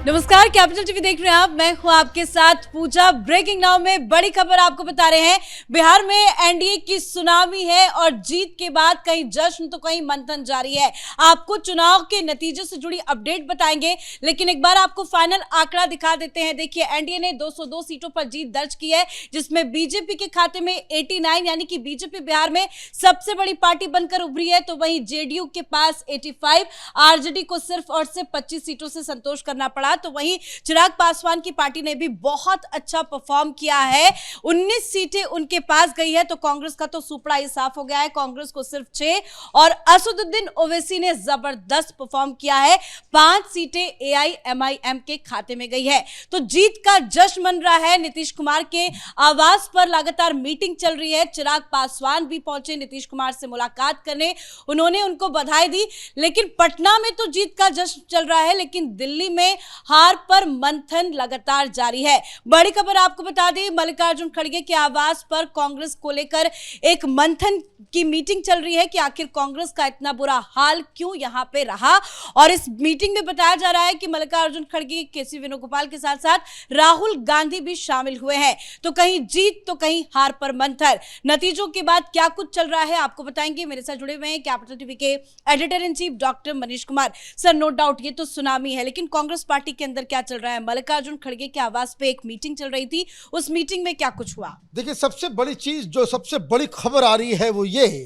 नमस्कार, capital TV देख रहे हैं आप। मैं हूं आपके साथ पूजा। ब्रेकिंग नाउ में बड़ी खबर आपको बता रहे हैं। बिहार में एनडीए की सुनामी है और जीत के बाद कहीं जश्न तो कहीं मंथन जारी है। आपको चुनाव के नतीजे से जुड़ी अपडेट बताएंगे, लेकिन एक बार आपको फाइनल आंकड़ा दिखा देते हैं। देखिए, एनडीए ने 202 सीटों पर जीत दर्ज की है, जिसमें बीजेपी के खाते में 89, यानी कि बीजेपी बिहार में सबसे बड़ी पार्टी बनकर उभरी है। तो वहीं जेडीयू के पास 85, आरजेडी को सिर्फ और सिर्फ 25 सीटों से संतोष करना पड़ा। तो वहीं चिराग पासवान की पार्टी ने भी बहुत अच्छा परफॉर्म किया है, 19 सीटें उनके पास गई है। तो कांग्रेस का तो सुपड़ा ही साफ हो गया है, कांग्रेस को सिर्फ 6 और असदुद्दीन ओवैसी ने जबरदस्त परफॉर्म किया है, 5 सीटें एआईएमआईएम के खाते में गई है। तो जीत का जश्न मन रहा है। नीतीश कुमार के आवास पर लगातार मीटिंग चल रही है। चिराग पासवान भी पहुंचे नीतीश कुमार से मुलाकात करने, उन्होंने उनको बधाई दी। लेकिन पटना में तो जीत का जश्न चल रहा है, लेकिन दिल्ली में हार पर मंथन लगातार जारी है। बड़ी खबर आपको बता दें, मल्लिकार्जुन खड़गे के आवास पर कांग्रेस को लेकर एक मंथन की मीटिंग चल रही है कि आखिर कांग्रेस का इतना बुरा हाल क्यों यहां पे रहा। और इस मीटिंग में बताया जा रहा है कि मल्लिकार्जुन खड़गे, केसी वेणुगोपाल के साथ साथ राहुल गांधी भी शामिल हुए हैं। तो कहीं जीत तो कहीं हार पर मंथन। नतीजों के बाद क्या कुछ चल रहा है आपको बताएंगे। मेरे साथ जुड़े हुए हैं कैपिटल टीवी के editor in chief doctor Manish Kumar. Sir, no doubt ये तो सुनामी है, लेकिन कांग्रेस पार्टी के अंदर क्या चल रहा है। मल्लिकार्जुन खड़गे के आवास पे एक मीटिंग चल रही थी, उस मीटिंग में क्या कुछ हुआ। देखिए, सबसे बड़ी चीज, जो सबसे बड़ी खबर आ रही है वो ये है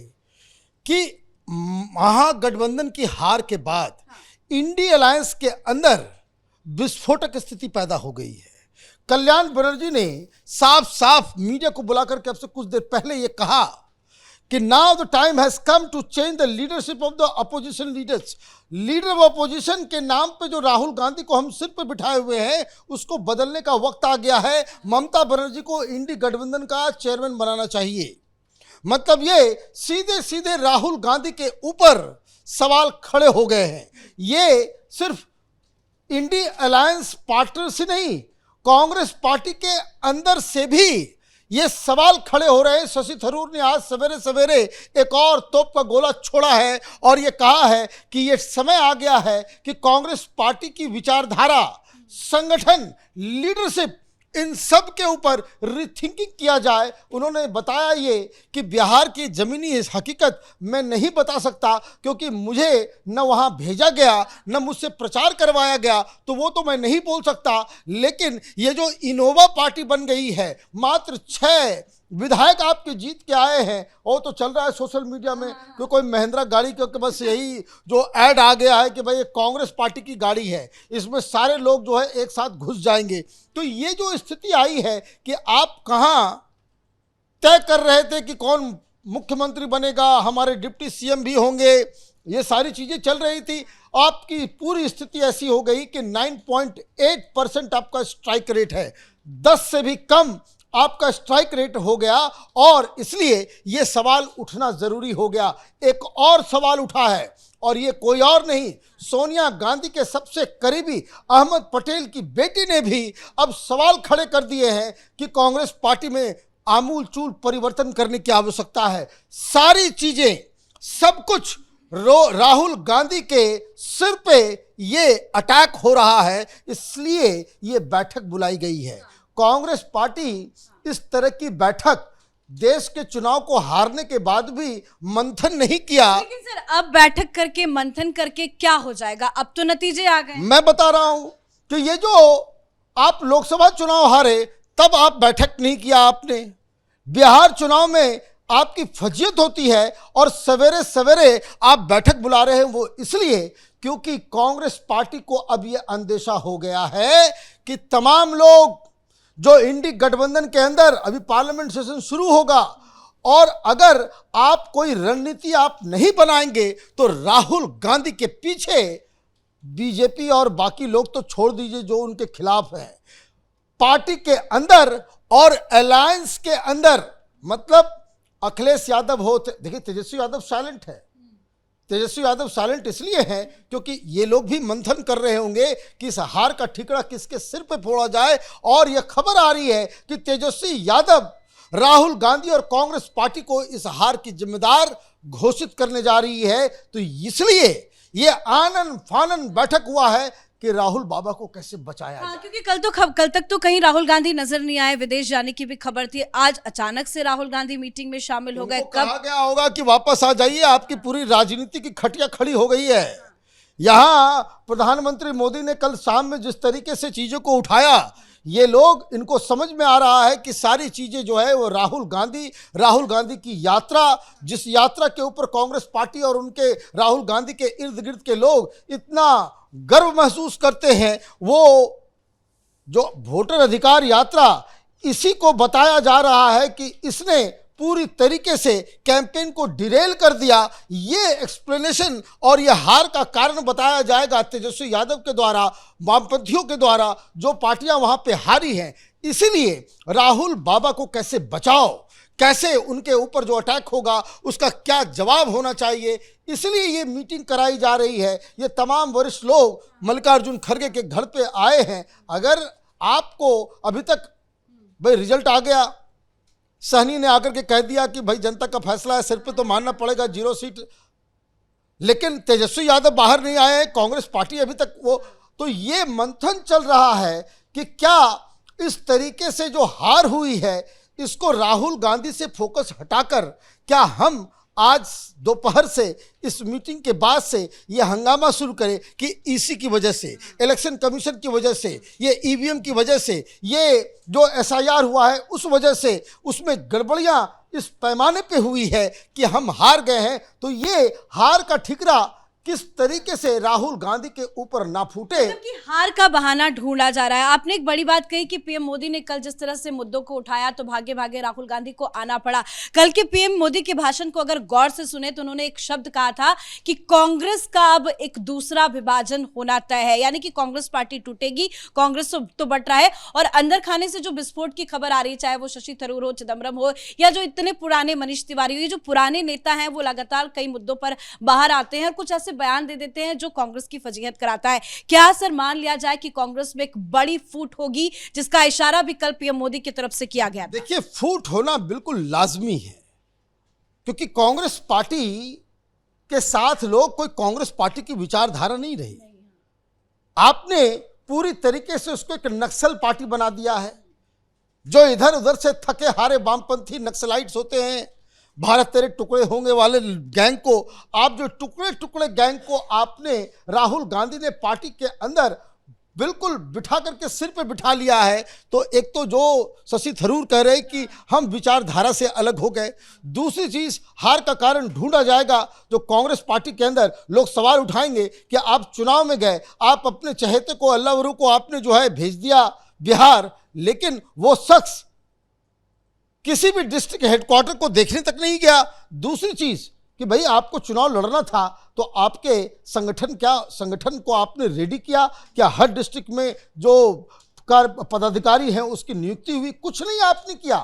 कि महागठबंधन की हार के बाद इंडी अलायंस के अंदर विस्फोटक स्थिति पैदा हो गई है। कल्याण बनर्जी ने साफ साफ मीडिया को बुलाकर के अब से कुछ देर पहले ये कहा कि now the time has come to change the leadership of the opposition leaders. Leader of opposition के नाम पे जो राहुल गांधी को हम सिर पे बिठाए हुए हैं, उसको बदलने का वक्त आ गया है। ममता बनर्जी को इंडी गठबंधन का चेयरमैन बनाना चाहिए। मतलब ये सीधे सीधे राहुल गांधी के ऊपर सवाल खड़े हो गए हैं। ये सिर्फ इंडी अलायंस पार्टनर से नहीं, कांग्रेस पार्टी के अंदर से भी ये सवाल खड़े हो रहे हैं। शशि थरूर ने आज सवेरे सवेरे एक और तोप का गोला छोड़ा है और ये कहा है कि ये समय आ गया है कि कांग्रेस पार्टी की विचारधारा, संगठन, लीडरशिप, इन सब के ऊपर रिथिंकिंग किया जाए। उन्होंने बताया ये कि बिहार की ज़मीनी हकीकत मैं नहीं बता सकता, क्योंकि मुझे न वहाँ भेजा गया, न मुझसे प्रचार करवाया गया, तो वो तो मैं नहीं बोल सकता। लेकिन ये जो इनोवा पार्टी बन गई है, मात्र 6 विधायक आपके जीत के आए हैं, वो तो चल रहा है सोशल मीडिया में कि कोई महिंद्रा गाड़ी के बस यही जो ऐड आ गया है कि भाई ये कांग्रेस पार्टी की गाड़ी है, इसमें सारे लोग जो है एक साथ घुस जाएंगे। तो ये जो स्थिति आई है कि आप कहाँ तय कर रहे थे कि कौन मुख्यमंत्री बनेगा, हमारे डिप्टी सीएम भी होंगे, ये सारी चीज़ें चल रही थी। आपकी पूरी स्थिति ऐसी हो गई कि 9.8% आपका स्ट्राइक रेट है, 10 से भी कम आपका स्ट्राइक रेट हो गया। और इसलिए ये सवाल उठना ज़रूरी हो गया। एक और सवाल उठा है, और ये कोई और नहीं, सोनिया गांधी के सबसे करीबी अहमद पटेल की बेटी ने भी अब सवाल खड़े कर दिए हैं कि कांग्रेस पार्टी में आमूल चूल परिवर्तन करने की आवश्यकता है। सारी चीज़ें, सब कुछ राहुल गांधी के सिर पे ये अटैक हो रहा है, इसलिए ये बैठक बुलाई गई है। कांग्रेस पार्टी इस तरह की बैठक देश के चुनाव को हारने के बाद भी मंथन नहीं किया। लेकिन सर, अब बैठक करके, मंथन करके क्या हो जाएगा। अब तो नतीजे आ गए। मैं बता रहा हूं कि ये जो आप लोकसभा चुनाव हारे, तब आप बैठक नहीं किया आपने। बिहार चुनाव में आपकी फजीयत होती है और सवेरे सवेरे आप बैठक बुला रहे हैं, वो इसलिए क्योंकि कांग्रेस पार्टी को अब ये अंदेशा हो गया है कि तमाम लोग जो इंडी गठबंधन के अंदर, अभी पार्लियामेंट सेशन शुरू होगा, और अगर आप कोई रणनीति आप नहीं बनाएंगे तो राहुल गांधी के पीछे बीजेपी और बाकी लोग तो छोड़ दीजिए जो उनके खिलाफ हैं, पार्टी के अंदर और अलायंस के अंदर, मतलब अखिलेश यादव हो, देखिए तेजस्वी यादव साइलेंट है। तेजस्वी यादव साइलेंट इसलिए हैं क्योंकि ये लोग भी मंथन कर रहे होंगे कि इस हार का ठिकरा किसके सिर पे फोड़ा जाए। और यह खबर आ रही है कि तेजस्वी यादव राहुल गांधी और कांग्रेस पार्टी को इस हार की जिम्मेदार घोषित करने जा रही है। तो इसलिए ये आनन फानन बैठक हुआ है कि राहुल बाबा को कैसे बचाया जाए। क्योंकि कल तक तो कहीं राहुल गांधी नजर नहीं आए, विदेश जाने की भी खबर थी। आज अचानक से राहुल गांधी मीटिंग में शामिल हो गए। कहा गया होगा कि वापस आ जाइए, आपकी पूरी राजनीति की खटिया खड़ी हो गई है। यहाँ प्रधानमंत्री मोदी ने कल शाम में जिस तरीके से चीजों को उठाया, ये लोग, इनको समझ में आ रहा है कि सारी चीजें जो है वो राहुल गांधी की यात्रा, जिस यात्रा के ऊपर कांग्रेस पार्टी और उनके राहुल गांधी के इर्द गिर्द के लोग इतना गर्व महसूस करते हैं, वो जो वोटर अधिकार यात्रा, इसी को बताया जा रहा है कि इसने पूरी तरीके से कैंपेन को डिरेल कर दिया। ये एक्सप्लेनेशन और ये हार का कारण बताया जाएगा तेजस्वी यादव के द्वारा, वामपंथियों के द्वारा, जो पार्टियां वहां पे हारी हैं। इसीलिए राहुल बाबा को कैसे बचाओ, कैसे उनके ऊपर जो अटैक होगा उसका क्या जवाब होना चाहिए, इसलिए ये मीटिंग कराई जा रही है। ये तमाम वरिष्ठ लोग मल्लिकार्जुन खड़गे के घर पे आए हैं। अगर आपको अभी तक भाई रिजल्ट आ गया, सहनी ने आकर के कह दिया कि भाई जनता का फैसला है, सिर पे तो मानना पड़ेगा 0 सीट, लेकिन तेजस्वी यादव बाहर नहीं आए, कांग्रेस पार्टी अभी तक वो, तो ये मंथन चल रहा है कि क्या इस तरीके से जो हार हुई है इसको राहुल गांधी से फोकस हटाकर क्या हम आज दोपहर से इस मीटिंग के बाद से ये हंगामा शुरू करें कि ईसी की वजह से, इलेक्शन कमीशन की वजह से, ये ईवीएम की वजह से, ये जो एसआईआर हुआ है उस वजह से, उसमें गड़बड़ियां इस पैमाने पे हुई है कि हम हार गए हैं। तो ये हार का ठिकरा किस तरीके से राहुल गांधी के ऊपर ना फूटे, कि हार का बहाना ढूंढा जा रहा है। आपने एक बड़ी बात कही कि पीएम मोदी ने कल जिस तरह से मुद्दों को उठाया तो भागे भागे राहुल गांधी को आना पड़ा। कल के पीएम मोदी के भाषण को अगर गौर से सुने तो उन्होंने एक शब्द कहा था कि कांग्रेस का अब एक दूसरा विभाजन होना तय है, यानी कि कांग्रेस पार्टी टूटेगी, कांग्रेस तो बट रहा है। और अंदर खाने से जो विस्फोट की खबर आ रही है, चाहे वो शशि थरूर हो, चिदम्बरम हो, या जो इतने पुराने मनीष तिवारी हो, ये जो पुराने नेता हैं वो लगातार कई मुद्दों पर बाहर आते हैं और कुछ ऐसे बयान दे देते हैं जो कांग्रेस की फजीहत कराता है। क्या सर मान लिया जाए कि कांग्रेस में एक बड़ी फूट होगी, जिसका इशारा भी कल पीएम मोदी की तरफ से किया गया? देखिए, फूट होना बिल्कुल लाजमी है, क्योंकि कांग्रेस पार्टी के साथ लोग कोई कांग्रेस पार्टी की विचारधारा नहीं रही। आपने पूरी तरीके से उसको एक नक्सल पार्टी बना दिया है। जो इधर उधर से थके हारे वामपंथी नक्सलाइट्स होते हैं, भारत तेरे टुकड़े होंगे वाले गैंग को, आप जो टुकड़े टुकड़े गैंग को आपने, राहुल गांधी ने पार्टी के अंदर बिल्कुल बिठा करके सिर पे बिठा लिया है। तो एक तो जो शशि थरूर कह रहे हैं कि हम विचारधारा से अलग हो गए, दूसरी चीज हार का कारण ढूंढा जाएगा। जो कांग्रेस पार्टी के अंदर लोग सवाल उठाएंगे कि आप चुनाव में गए, आप अपने चहेते को, अल्लाह को आपने जो है भेज दिया बिहार, लेकिन वो शख्स किसी भी डिस्ट्रिक्ट हेडक्वार्टर को देखने तक नहीं गया। दूसरी चीज कि भाई आपको चुनाव लड़ना था तो आपके संगठन को आपने रेडी किया क्या? हर डिस्ट्रिक्ट में जो पदाधिकारी हैं उसकी नियुक्ति हुई? कुछ नहीं आपने किया,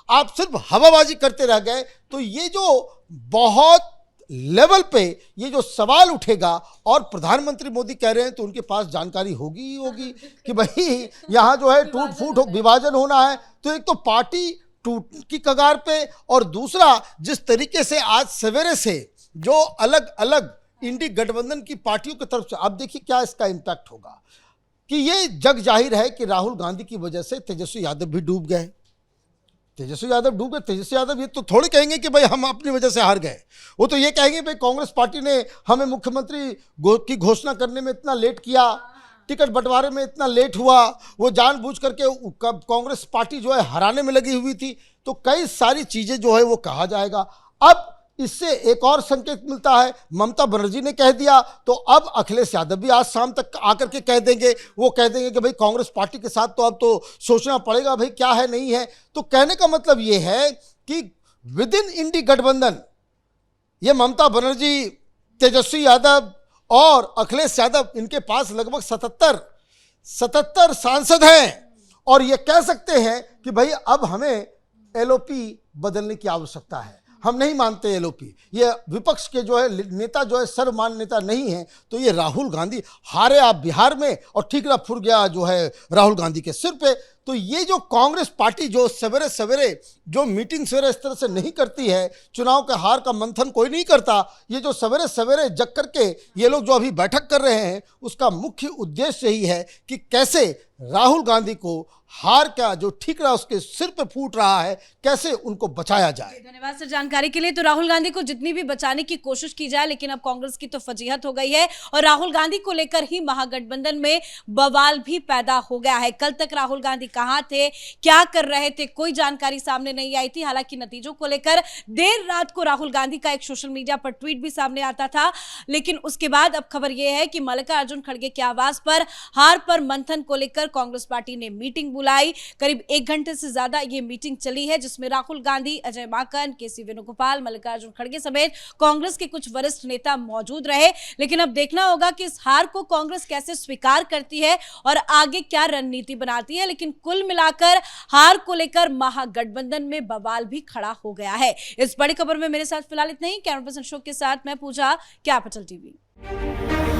आप सिर्फ हवाबाजी करते रह गए। तो ये जो बहुत लेवल पे ये जो सवाल उठेगा, और प्रधानमंत्री मोदी कह रहे हैं तो उनके पास जानकारी होगी ही होगी कि भाई यहाँ जो है टूट फूट विभाजन होना है। तो एक तो पार्टी टूट की कगार पे, और दूसरा जिस तरीके से आज सवेरे से जो अलग अलग इंडी गठबंधन की पार्टियों की तरफ से, अब देखिए क्या इसका इम्पैक्ट होगा कि ये जग जाहिर है कि राहुल गांधी की वजह से तेजस्वी यादव भी डूब गए। तेजस्वी यादव ये तो थोड़ी कहेंगे कि भाई हम अपनी वजह से हार गए, वो तो ये कहेंगे भाई कांग्रेस पार्टी ने हमें मुख्यमंत्री की घोषणा करने में इतना लेट किया, टिकट बंटवारे में इतना लेट हुआ, वो जानबूझ करके कांग्रेस पार्टी जो है हराने में लगी हुई थी। तो कई सारी चीजें जो है वो कहा जाएगा। अब इससे एक और संकेत मिलता है, ममता बनर्जी ने कह दिया तो अब अखिलेश यादव भी आज शाम तक आकर के कह देंगे, वो कह देंगे कि भाई कांग्रेस पार्टी के साथ तो अब तो सोचना पड़ेगा भाई क्या है नहीं है। तो कहने का मतलब ये है कि विद इन इंडी गठबंधन ये ममता बनर्जी, तेजस्वी यादव और अखिलेश यादव, इनके पास लगभग 77 सांसद हैं, और ये कह सकते हैं कि भाई अब हमें एलओपी बदलने की आवश्यकता है, हम नहीं मानते एलओपी, ये विपक्ष के जो है नेता जो है सर्वमान्य नेता नहीं है। तो ये राहुल गांधी हारे आप बिहार में और ठीकरा फुर गया जो है राहुल गांधी के सिर पे। तो ये जो कांग्रेस पार्टी जो सवेरे सवेरे जो मीटिंग सवेरे इस तरह से नहीं करती है, चुनाव के हार का मंथन कोई नहीं करता, ये जो सवेरे सवेरे जग करके ये लोग जो अभी बैठक कर रहे हैं, उसका मुख्य उद्देश्य यही है कि कैसे राहुल गांधी को हार का जो ठीकरा उसके सिर पे फूट रहा है, कैसे उनको बचाया जाए। धन्यवाद सर जानकारी के लिए। तो राहुल गांधी को जितनी भी बचाने की कोशिश की जाए, लेकिन अब कांग्रेस की तो फजीहत हो गई है और राहुल गांधी को लेकर ही महागठबंधन में बवाल भी पैदा हो गया है। कल तक राहुल गांधी कहां थे, क्या कर रहे थे, कोई जानकारी सामने नहीं आई थी। हालांकि नतीजों को लेकर देर रात को राहुल गांधी का एक सोशल मीडिया पर ट्वीट भी सामने आता था, लेकिन उसके बाद अब खबर यह है कि मल्लिकार्जुन खड़गे की आवाज पर हार पर मंथन को लेकर कांग्रेस पार्टी ने मीटिंग बुलाई। करीब 1 घंटे से ज्यादा ये मीटिंग चली है, जिसमें राहुल गांधी, अजय माकन, केसी वेणुगोपाल, मल्लिकार्जुन खड़गे समेत कांग्रेस के कुछ वरिष्ठ नेता मौजूद रहे। लेकिन अब देखना होगा कि इस हार को कांग्रेस कैसे स्वीकार करती है और आगे क्या रणनीति बनाती है। लेकिन कुल मिलाकर हार को लेकर महागठबंधन में बवाल भी खड़ा हो गया है। इस बड़ी खबर में मेरे साथ फिलहाल इतना ही। कैमरा पर्सन अशोक के साथ मैं पूजा, कैपिटल टीवी।